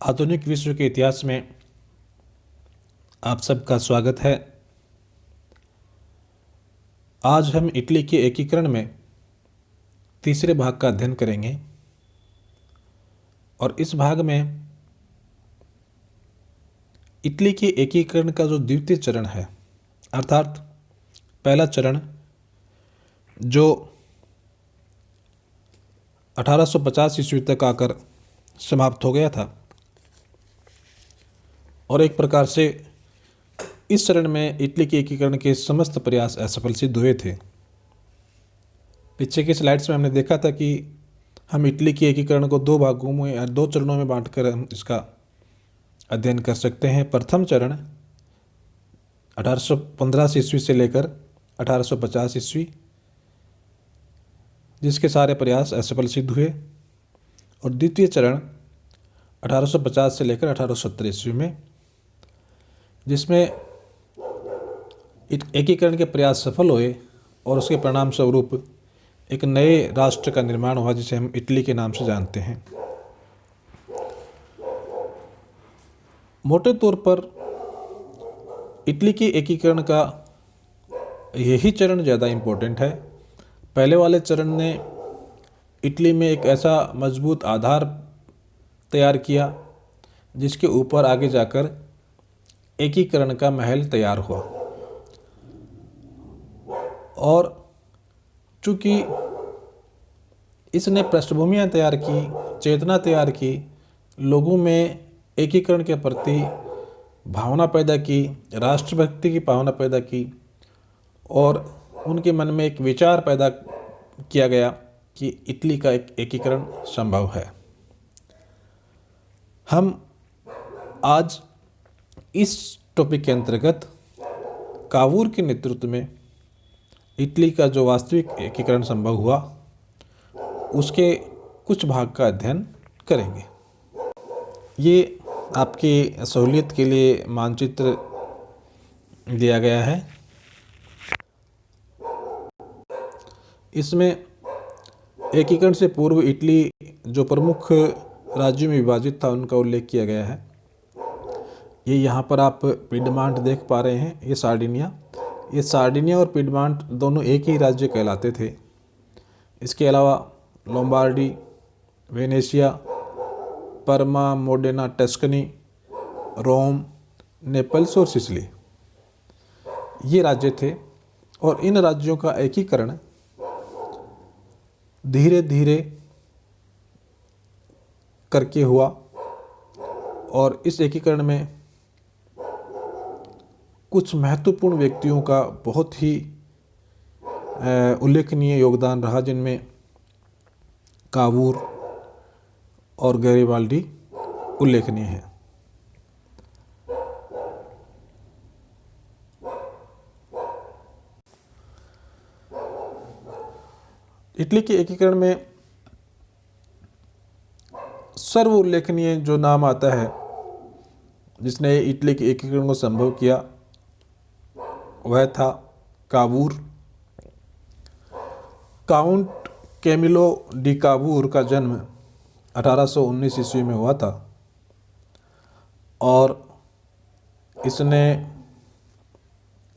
आधुनिक विश्व के इतिहास में आप सबका स्वागत है। आज हम इटली के एकीकरण में तीसरे भाग का अध्ययन करेंगे और इस भाग में इटली के एकीकरण का जो द्वितीय चरण है, अर्थात पहला चरण जो 1850 ईस्वी तक आकर समाप्त हो गया था, और एक प्रकार से इस चरण में इटली के एकीकरण के समस्त प्रयास असफल सिद्ध हुए थे। पीछे की स्लाइड्स में हमने देखा था कि हम इटली के एकीकरण को दो भागों में या दो चरणों में बांटकर हम इसका अध्ययन कर सकते हैं। प्रथम चरण 1815 ईस्वी से लेकर 1850 ईस्वी, जिसके सारे प्रयास असफल सिद्ध हुए, और द्वितीय चरण 1850 से लेकर 1870 ईस्वी में, जिसमें एकीकरण के प्रयास सफल हुए और उसके परिणाम स्वरूप एक नए राष्ट्र का निर्माण हुआ जिसे हम इटली के नाम से जानते हैं। मोटे तौर पर इटली के एकीकरण का यही चरण ज़्यादा इम्पोर्टेंट है। पहले वाले चरण ने इटली में एक ऐसा मजबूत आधार तैयार किया जिसके ऊपर आगे जाकर एकीकरण का महल तैयार हुआ, और चूँकि इसने पृष्ठभूमियाँ तैयार की, चेतना तैयार की, लोगों में एकीकरण के प्रति भावना पैदा की, राष्ट्रभक्ति की भावना पैदा की, और उनके मन में एक विचार पैदा किया गया कि इटली का एक एकीकरण संभव है। हम आज इस टॉपिक के अंतर्गत कावूर के नेतृत्व में इटली का जो वास्तविक एकीकरण संभव हुआ उसके कुछ भाग का अध्ययन करेंगे। ये आपकी सहूलियत के लिए मानचित्र दिया गया है। इसमें एकीकरण से पूर्व इटली जो प्रमुख राज्यों में विभाजित था उनका उल्लेख किया गया है। ये यहाँ पर आप पिडमांट देख पा रहे हैं, ये सार्डिनिया। ये सार्डिनिया और पिडमांट दोनों एक ही राज्य कहलाते थे। इसके अलावा लोम्बार्डी, वेनेशिया, परमा, मोडेना, टस्कनी, रोम, नेपल्स और सिसिली, ये राज्य थे, और इन राज्यों का एकीकरण धीरे धीरे करके हुआ, और इस एकीकरण में कुछ महत्वपूर्ण व्यक्तियों का बहुत ही उल्लेखनीय योगदान रहा, जिनमें कावूर और गैरिबाल्डी उल्लेखनीय है। इटली के एकीकरण में सर्व उल्लेखनीय जो नाम आता है जिसने इटली के एकीकरण को संभव किया वह था Cavour. Count Camillo di Cavour का जन्म 1819 ईस्वी में हुआ था, और इसने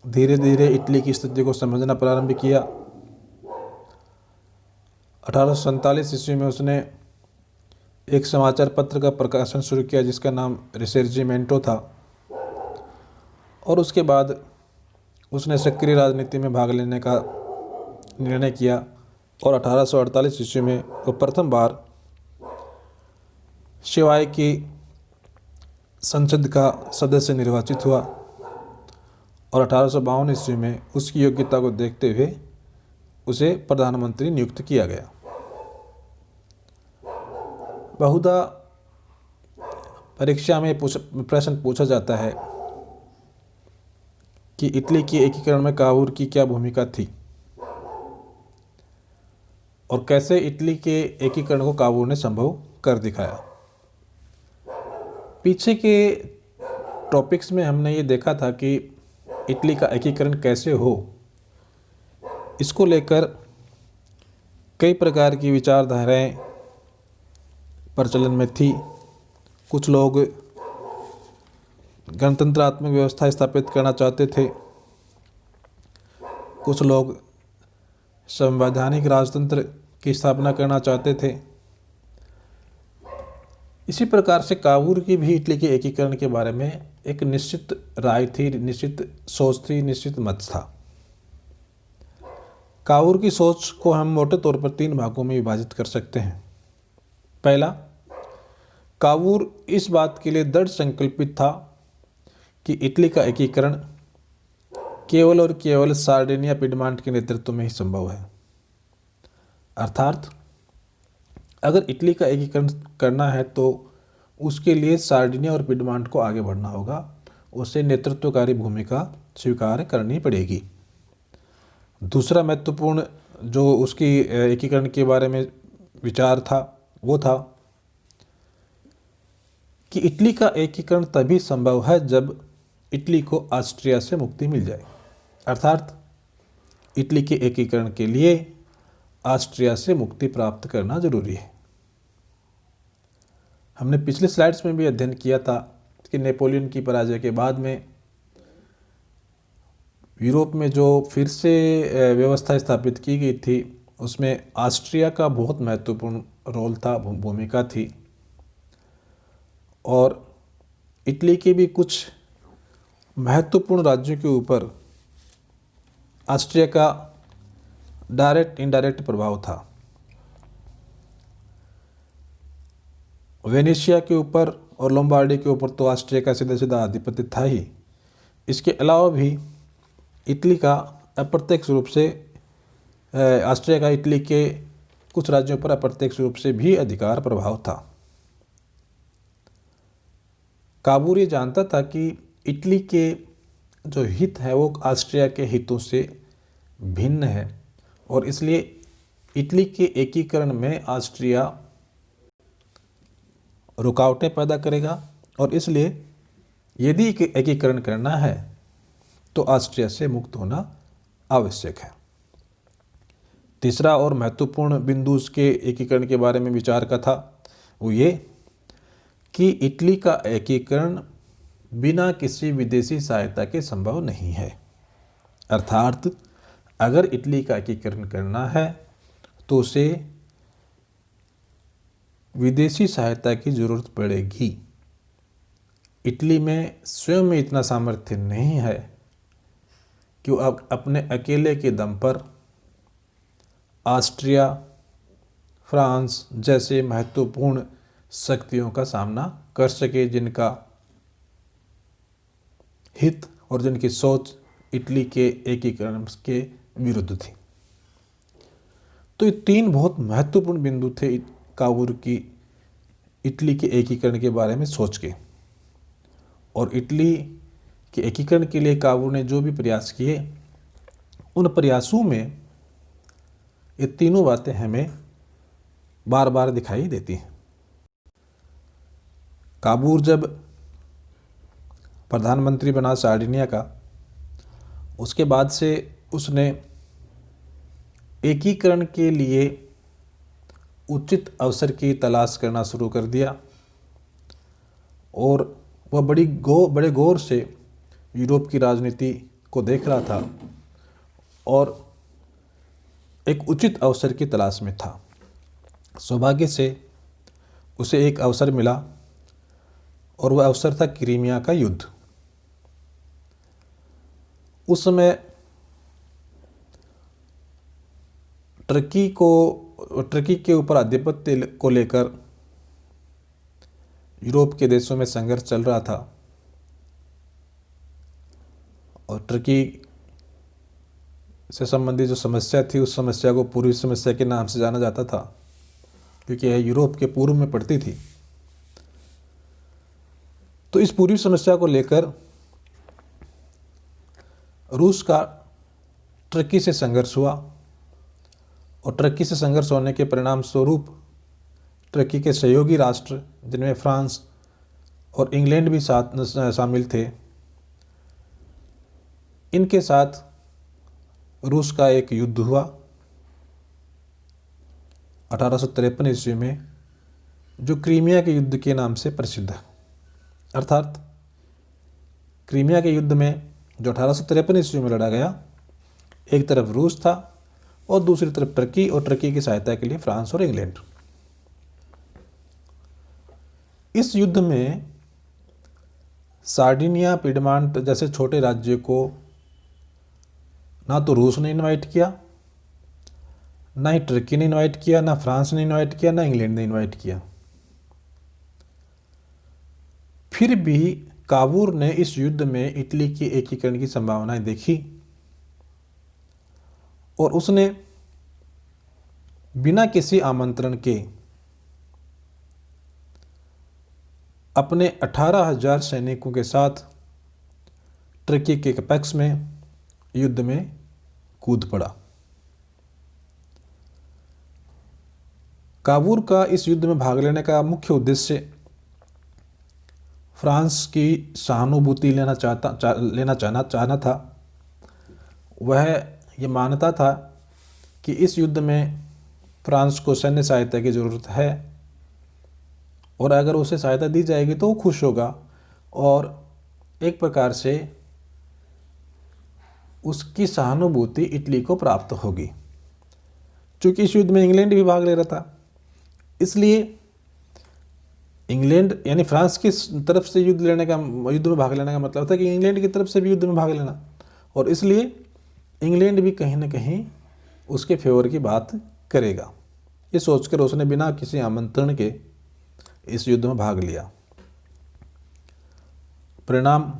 धीरे धीरे इटली की स्थिति को समझना प्रारंभ किया। 1847 ईस्वी में उसने एक समाचार पत्र का प्रकाशन शुरू किया जिसका नाम रिसर्जिमेंटो था, और उसके बाद उसने सक्रिय राजनीति में भाग लेने का निर्णय किया, और 1848 ईस्वी में वो प्रथम बार शिवाय की संसद का सदस्य निर्वाचित हुआ, और 1852 ईस्वी में उसकी योग्यता को देखते हुए उसे प्रधानमंत्री नियुक्त किया गया। बहुधा परीक्षा में प्रश्न पूछा जाता है कि इटली के एकीकरण में कावूर की क्या भूमिका थी और कैसे इटली के एकीकरण को कावूर ने संभव कर दिखाया। पीछे के टॉपिक्स में हमने ये देखा था कि इटली का एकीकरण कैसे हो, इसको लेकर कई प्रकार की विचारधाराएं प्रचलन में थी, कुछ लोग गणतंत्रात्मक व्यवस्था स्थापित करना चाहते थे, कुछ लोग संवैधानिक राजतंत्र की स्थापना करना चाहते थे। इसी प्रकार से काबूल की भी इटली के एकीकरण के बारे में एक निश्चित राय थी, निश्चित सोच थी, निश्चित मत था। काबूल की सोच को हम मोटे तौर पर 3 भागों में विभाजित कर सकते हैं। पहला, काबूल इस बात के लिए दृढ़ संकल्पित था कि इटली का एकीकरण केवल और केवल सार्डिनिया पिडमांट के नेतृत्व में ही संभव है। अर्थात अगर इटली का एकीकरण करना है तो उसके लिए सार्डिनिया और पिडमांट को आगे बढ़ना होगा, उसे नेतृत्वकारी भूमिका स्वीकार करनी पड़ेगी। दूसरा महत्वपूर्ण जो उसकी एकीकरण के बारे में विचार था वो था कि इटली का एकीकरण तभी संभव है जब इटली को ऑस्ट्रिया से मुक्ति मिल जाए। अर्थात इटली के एकीकरण के लिए ऑस्ट्रिया से मुक्ति प्राप्त करना जरूरी है। हमने पिछले स्लाइड्स में भी अध्ययन किया था कि नेपोलियन की पराजय के बाद में यूरोप में जो फिर से व्यवस्था स्थापित की गई थी उसमें ऑस्ट्रिया का बहुत महत्वपूर्ण रोल था, भूमिका थी। और इटली के भी कुछ महत्वपूर्ण राज्यों के ऊपर ऑस्ट्रिया का डायरेक्ट इनडायरेक्ट प्रभाव था। वेनेशिया के ऊपर और लोम्बार्डी के ऊपर तो ऑस्ट्रिया का सीधा सीधा आधिपत्य था ही। इसके अलावा भी इटली का अप्रत्यक्ष रूप से ऑस्ट्रिया का इटली के कुछ राज्यों पर अप्रत्यक्ष रूप से भी अधिकार प्रभाव था। काबूल ये जानता था कि इटली के जो हित है वो ऑस्ट्रिया के हितों से भिन्न है और इसलिए इटली के एकीकरण में ऑस्ट्रिया रुकावटें पैदा करेगा और इसलिए यदि एकीकरण करना है तो ऑस्ट्रिया से मुक्त होना आवश्यक है। तीसरा और महत्वपूर्ण बिंदु उसके एकीकरण के बारे में विचार का था वो ये कि इटली का एकीकरण बिना किसी विदेशी सहायता के संभव नहीं है। अर्थात अगर इटली का एकीकरण करना है तो उसे विदेशी सहायता की जरूरत पड़ेगी। इटली में स्वयं में इतना सामर्थ्य नहीं है कि वो अपने अकेले के दम पर ऑस्ट्रिया, फ्रांस जैसे महत्वपूर्ण शक्तियों का सामना कर सके जिनका हित और जिनकी सोच इटली के एकीकरण के विरुद्ध थी। तो ये 3 बहुत महत्वपूर्ण बिंदु थे काबूल की इटली के एकीकरण के बारे में सोच के। और इटली के एकीकरण के लिए काबूल ने जो भी प्रयास किए उन प्रयासों में ये तीनों बातें हमें बार बार दिखाई देती हैं। काबूल जब प्रधानमंत्री बना सार्डिनिया का, उसके बाद से उसने एकीकरण के लिए उचित अवसर की तलाश करना शुरू कर दिया और वह बड़े गौर से यूरोप की राजनीति को देख रहा था और एक उचित अवसर की तलाश में था। सौभाग्य से उसे एक अवसर मिला और वह अवसर था क्रीमिया का युद्ध। उस समय टर्की के ऊपर आधिपत्य को लेकर यूरोप के देशों में संघर्ष चल रहा था और टर्की से संबंधित जो समस्या थी उस समस्या को पूर्वी समस्या के नाम से जाना जाता था क्योंकि यह यूरोप के पूर्व में पड़ती थी। तो इस पूर्वी समस्या को लेकर रूस का टर्की से संघर्ष हुआ और टर्की से संघर्ष होने के परिणाम स्वरूप टर्की के सहयोगी राष्ट्र जिनमें फ्रांस और इंग्लैंड भी शामिल थे, इनके साथ रूस का एक युद्ध हुआ 1853 ईस्वी में जो क्रीमिया के युद्ध के नाम से प्रसिद्ध है। अर्थात क्रीमिया के युद्ध में जो 1853 ईस्वी में लड़ा गया, एक तरफ रूस था और दूसरी तरफ टर्की, और टर्की की सहायता के लिए फ्रांस और इंग्लैंड। इस युद्ध में सार्डिनिया, पिडमांट जैसे छोटे राज्य को ना तो रूस ने इनवाइट किया, ना ही टर्की ने इनवाइट किया, ना फ्रांस ने इनवाइट किया, ना इंग्लैंड ने इनवाइट किया। फिर भी काबूर ने इस युद्ध में इटली के एकीकरण की संभावनाएं देखी और उसने बिना किसी आमंत्रण के अपने 18,000 सैनिकों के साथ टर्की के कैपेक्स में युद्ध में कूद पड़ा। काबूर का इस युद्ध में भाग लेने का मुख्य उद्देश्य फ्रांस की सहानुभूति लेना चाहना था। वह ये मानता था कि इस युद्ध में फ्रांस को सैन्य सहायता की ज़रूरत है और अगर उसे सहायता दी जाएगी तो वो खुश होगा और एक प्रकार से उसकी सहानुभूति इटली को प्राप्त होगी। चूँकि इस युद्ध में इंग्लैंड भी भाग ले रहा था, इसलिए इंग्लैंड यानी फ्रांस की तरफ से युद्ध में भाग लेने का मतलब था कि इंग्लैंड की तरफ से भी युद्ध में भाग लेना, और इसलिए इंग्लैंड भी कहीं ना कहीं उसके फेवर की बात करेगा। ये सोचकर उसने बिना किसी आमंत्रण के इस युद्ध में भाग लिया। परिणाम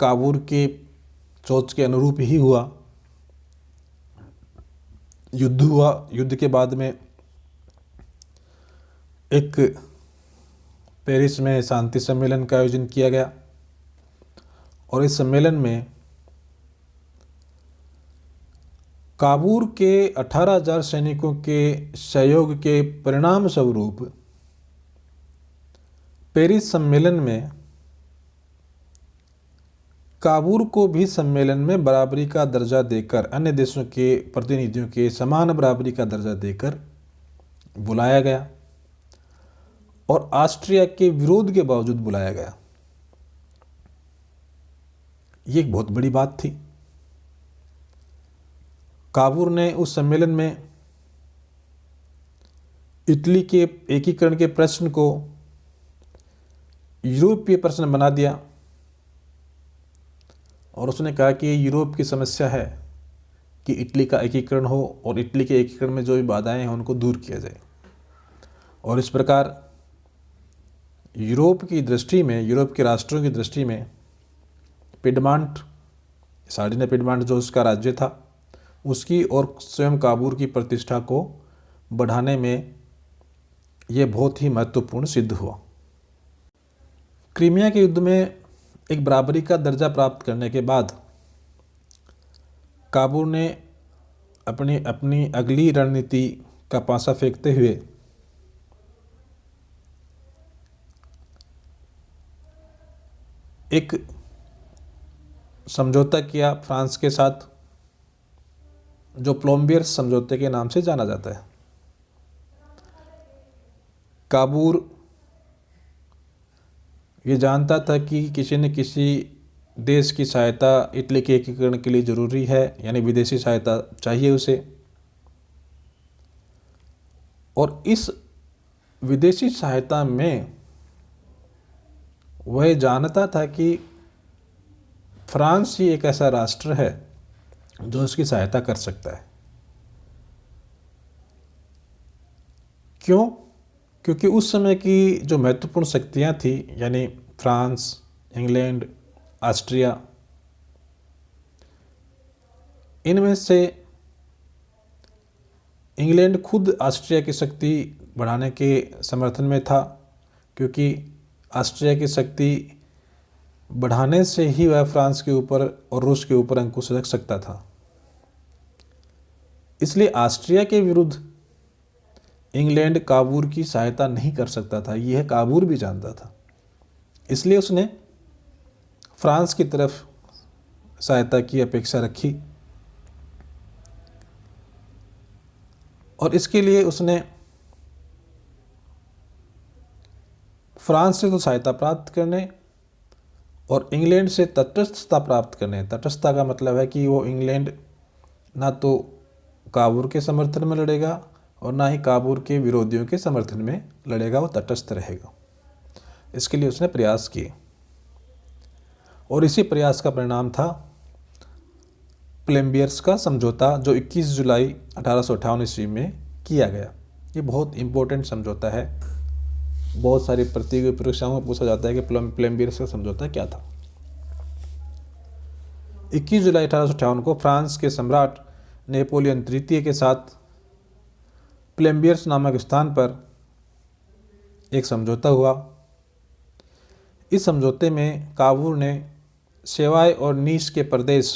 काबूर के सोच के अनुरूप ही हुआ। युद्ध हुआ। युद्ध के बाद में एक पेरिस में शांति सम्मेलन का आयोजन किया गया और इस सम्मेलन में काबूर के 18,000 सैनिकों के सहयोग के परिणाम स्वरूप पेरिस सम्मेलन में काबूर को भी सम्मेलन में बराबरी का दर्जा देकर, अन्य देशों के प्रतिनिधियों के समान बराबरी का दर्जा देकर बुलाया गया और ऑस्ट्रिया के विरोध के बावजूद बुलाया गया। ये एक बहुत बड़ी बात थी। काबूर ने उस सम्मेलन में इटली के एकीकरण के प्रश्न को यूरोपीय प्रश्न बना दिया और उसने कहा कि यूरोप की समस्या है कि इटली का एकीकरण हो और इटली के एकीकरण में जो भी बाधाएं हैं उनको दूर किया जाए। और इस प्रकार यूरोप की दृष्टि में, यूरोप के राष्ट्रों की दृष्टि में पिडमांट, सार्डिनिया पिडमांट जो उसका राज्य था, उसकी और स्वयं काबूर की प्रतिष्ठा को बढ़ाने में ये बहुत ही महत्वपूर्ण सिद्ध हुआ। क्रीमिया के युद्ध में एक बराबरी का दर्जा प्राप्त करने के बाद काबूर ने अपनी अगली रणनीति का पासा फेंकते हुए एक समझौता किया फ्रांस के साथ, जो प्लोम्बियर्स समझौते के नाम से जाना जाता है। काबूर ये जानता था कि किसी न किसी देश की सहायता इटली के एकीकरण के लिए ज़रूरी है, यानी विदेशी सहायता चाहिए उसे, और इस विदेशी सहायता में वह जानता था कि फ्रांस ही एक ऐसा राष्ट्र है जो उसकी सहायता कर सकता है। क्यों? क्योंकि उस समय की जो महत्वपूर्ण शक्तियां थी, यानी फ्रांस, इंग्लैंड, ऑस्ट्रिया, इनमें से इंग्लैंड खुद ऑस्ट्रिया की शक्ति बढ़ाने के समर्थन में था, क्योंकि ऑस्ट्रिया की शक्ति बढ़ाने से ही वह फ्रांस के ऊपर और रूस के ऊपर अंकुश रख सकता था। इसलिए ऑस्ट्रिया के विरुद्ध इंग्लैंड काबूर की सहायता नहीं कर सकता था, यह काबूर भी जानता था। इसलिए उसने फ्रांस की तरफ सहायता की अपेक्षा रखी और इसके लिए उसने फ्रांस से तो सहायता प्राप्त करने और इंग्लैंड से तटस्थता प्राप्त करने। तटस्थता का मतलब है कि वो इंग्लैंड ना तो काबूल के समर्थन में लड़ेगा और ना ही काबूल के विरोधियों के समर्थन में लड़ेगा, वो तटस्थ रहेगा। इसके लिए उसने प्रयास किए और इसी प्रयास का परिणाम था प्लेम्बियर्स का समझौता, जो 21 जुलाई 1858 ईस्वी में किया गया। ये बहुत इम्पोर्टेंट समझौता है। बहुत सारी प्रतियोगी परीक्षाओं में पूछा जाता है कि प्लेम्बियर्स का समझौता क्या था। 21 जुलाई 1858 को फ्रांस के सम्राट नेपोलियन तृतीय के साथ प्लेम्बियर्स नामक स्थान पर एक समझौता हुआ। इस समझौते में काबूल ने सेवाय और नीस के प्रदेश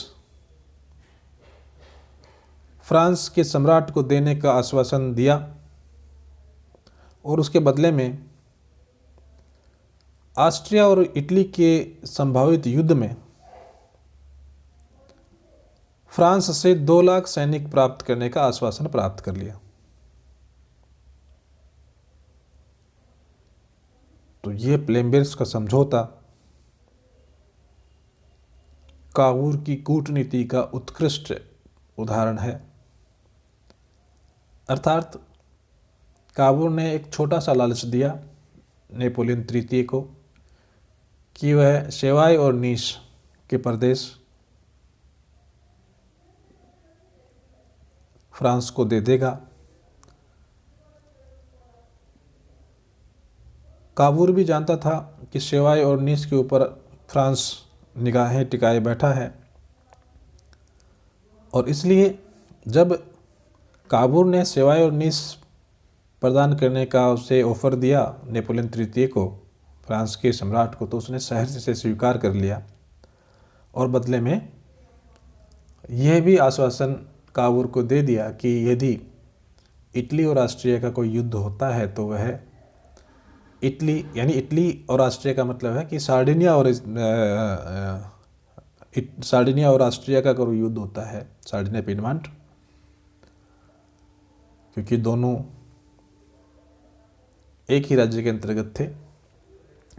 फ्रांस के सम्राट को देने का आश्वासन दिया और उसके बदले में ऑस्ट्रिया और इटली के संभावित युद्ध में फ्रांस से 2 लाख सैनिक प्राप्त करने का आश्वासन प्राप्त कर लिया। तो ये प्लेम्बियर्स का समझौता काबूल की कूटनीति का उत्कृष्ट उदाहरण है। अर्थात काबूल ने एक छोटा सा लालच दिया नेपोलियन तृतीय को कि वह सेवाय और नीस के प्रदेश फ्रांस को दे देगा। काबूल भी जानता था कि सेवाय और नीस के ऊपर फ्रांस निगाहें टिकाए बैठा है और इसलिए जब काबूल ने सेवाय और नीस प्रदान करने का उसे ऑफर दिया नेपोलियन तृतीय को, फ्रांस के सम्राट को, तो उसने सहर्ष से स्वीकार कर लिया और बदले में यह भी आश्वासन काबूल को दे दिया कि यदि इटली और ऑस्ट्रिया का कोई युद्ध होता है तो वह इटली, यानी इटली और ऑस्ट्रिया का मतलब है कि सार्डिनिया और ऑस्ट्रिया का कोई युद्ध होता है, सार्डिनिया पिडमांट, क्योंकि दोनों एक ही राज्य के अंतर्गत थे,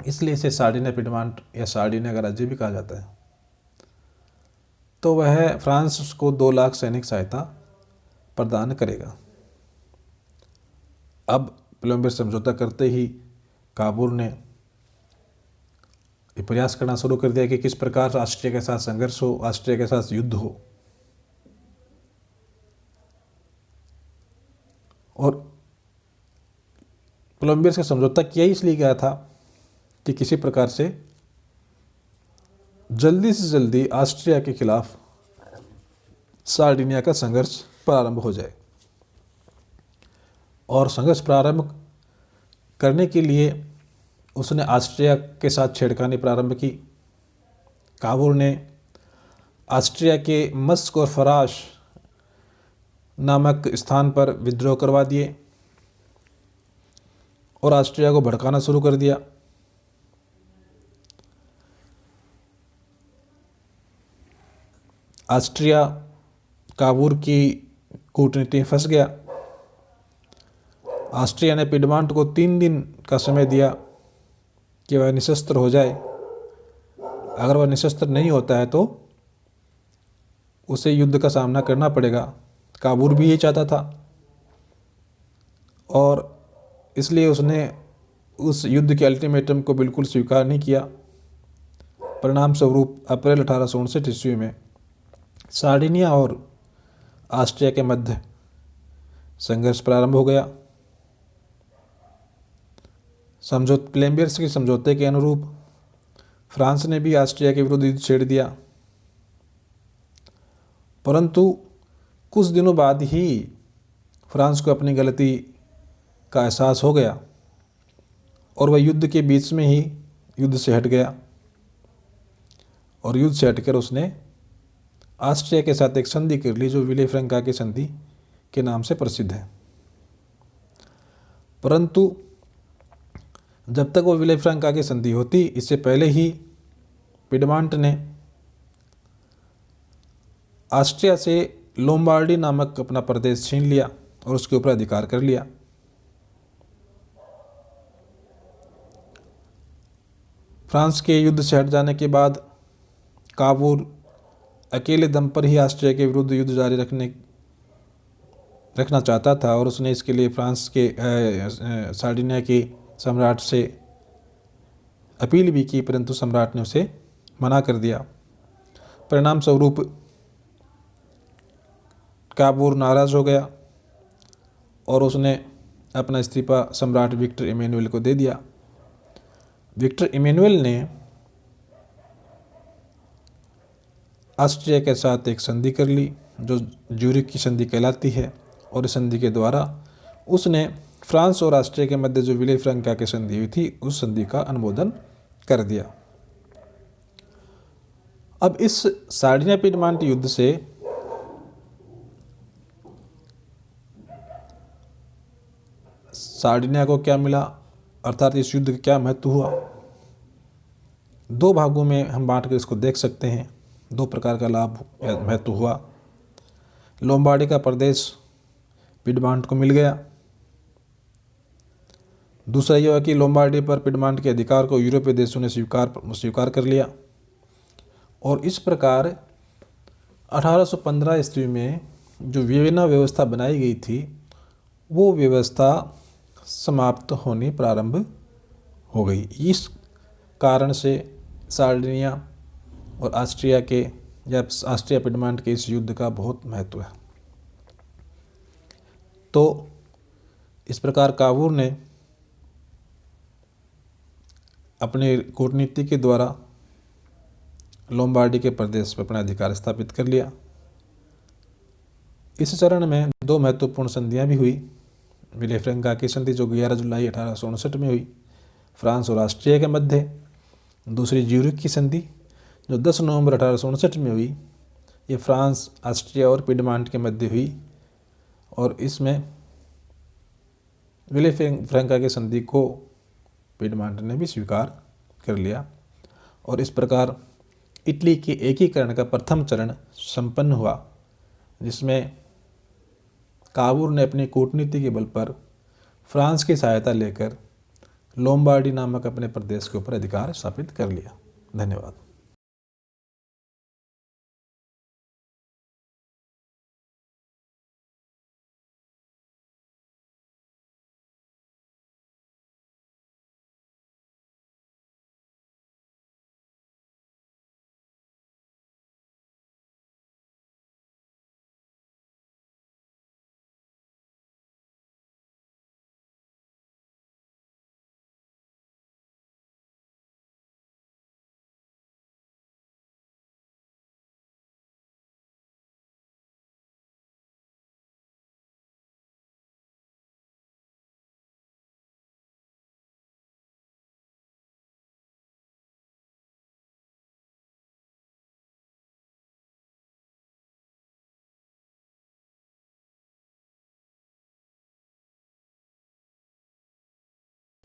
इसलिए इसे सार्डिनिया पिडमांट या सार्डिनिया का राज्य भी कहा जाता है। तो वह फ्रांस को 2 लाख सैनिक सहायता प्रदान करेगा। अब प्लेम्बियर्स समझौता करते ही काबूल ने प्रयास करना शुरू कर दिया कि किस प्रकार ऑस्ट्रिया के साथ संघर्ष हो, ऑस्ट्रिया के साथ युद्ध हो। और प्लेम्बियर्स का समझौता किया इसलिए गया था कि किसी प्रकार से जल्दी से जल्दी ऑस्ट्रिया के खिलाफ सार्डिनिया का संघर्ष प्रारंभ हो जाए। और संघर्ष प्रारंभ करने के लिए उसने ऑस्ट्रिया के साथ छेड़खानी प्रारंभ की। काबूल ने ऑस्ट्रिया के मस्क और फराश नामक स्थान पर विद्रोह करवा दिए और ऑस्ट्रिया को भड़काना शुरू कर दिया। ऑस्ट्रिया काबूल की कूटनीति में फंस गया। ऑस्ट्रिया ने पिडमांट को 3 दिन का समय दिया कि वह निशस्त्र हो जाए। अगर वह निशस्त्र नहीं होता है तो उसे युद्ध का सामना करना पड़ेगा। काबूल भी ये चाहता था और इसलिए उसने उस युद्ध के अल्टीमेटम को बिल्कुल स्वीकार नहीं किया। परिणाम स्वरूप अप्रैल 1859 ईस्वी में सार्डिनिया और ऑस्ट्रिया के मध्य संघर्ष प्रारंभ हो गया। प्लेम्बियर्स के समझौते के अनुरूप फ्रांस ने भी ऑस्ट्रिया के विरुद्ध युद्ध छेड़ दिया, परंतु कुछ दिनों बाद ही फ्रांस को अपनी गलती का एहसास हो गया और वह युद्ध के बीच में ही युद्ध से हट गया और युद्ध से हटकर उसने ऑस्ट्रिया के साथ एक संधि कर ली जो विले-फ्रैंका की संधि के नाम से प्रसिद्ध है। परंतु जब तक वो विले-फ्रैंका की संधि होती, इससे पहले ही पिडमांट ने ऑस्ट्रिया से लोम्बार्डी नामक अपना प्रदेश छीन लिया और उसके ऊपर अधिकार कर लिया। फ्रांस के युद्ध से हट जाने के बाद काबूल अकेले दम पर ही ऑस्ट्रिया के विरुद्ध युद्ध जारी रखना चाहता था और उसने इसके लिए फ्रांस के सार्डिनिया के सम्राट से अपील भी की, परंतु सम्राट ने उसे मना कर दिया। परिणाम स्वरूप काबूल नाराज़ हो गया और उसने अपना इस्तीफा सम्राट विक्टर इमैनुअल को दे दिया। विक्टर इमैनुअल ने ऑस्ट्रिया के साथ एक संधि कर ली जो ज्यूरिख की संधि कहलाती है, और इस संधि के द्वारा उसने फ्रांस और ऑस्ट्रिया के मध्य जो विले फ्रैंका की संधि हुई थी उस संधि का अनुमोदन कर दिया। अब इस सार्डिनिया पिडमांट युद्ध से सार्डिनिया को क्या मिला, अर्थात इस युद्ध का क्या महत्व हुआ, दो भागों में हम बांट कर इसको देख सकते हैं। दो प्रकार का लाभ महत्व हुआ। लोम्बार्डी का प्रदेश पिडमांट को मिल गया। दूसरा यह हुआ कि लोम्बार्डी पर पिडमांट के अधिकार को यूरोपीय देशों ने स्वीकार कर लिया, और इस प्रकार 1815 ईस्वी में जो वियना व्यवस्था बनाई गई थी वो व्यवस्था समाप्त होनी प्रारंभ हो गई। इस कारण से सार्डिनिया और ऑस्ट्रिया के या ऑस्ट्रिया पिडमांट के इस युद्ध का बहुत महत्व है। तो इस प्रकार काबूल ने अपने कूटनीति के द्वारा लोम्बार्डी के प्रदेश पर अपना अधिकार स्थापित कर लिया। इस चरण में दो महत्वपूर्ण संधियां भी हुई। विले फ्रैंका की संधि जो 11 जुलाई 1859 में हुई फ्रांस और ऑस्ट्रिया के मध्य। दूसरी ज्यूरिख की संधि जो 10 नवंबर 1859 में हुई, ये फ्रांस, ऑस्ट्रिया और पिडमांट के मध्य हुई, और इसमें विले फ्रैंका की संधि को पिडमांट ने भी स्वीकार कर लिया, और इस प्रकार इटली के एकीकरण का प्रथम चरण संपन्न हुआ, जिसमें काबूल ने अपनी कूटनीति के बल पर फ्रांस की सहायता लेकर लोम्बार्डी नामक अपने प्रदेश के ऊपर अधिकार स्थापित कर लिया। धन्यवाद।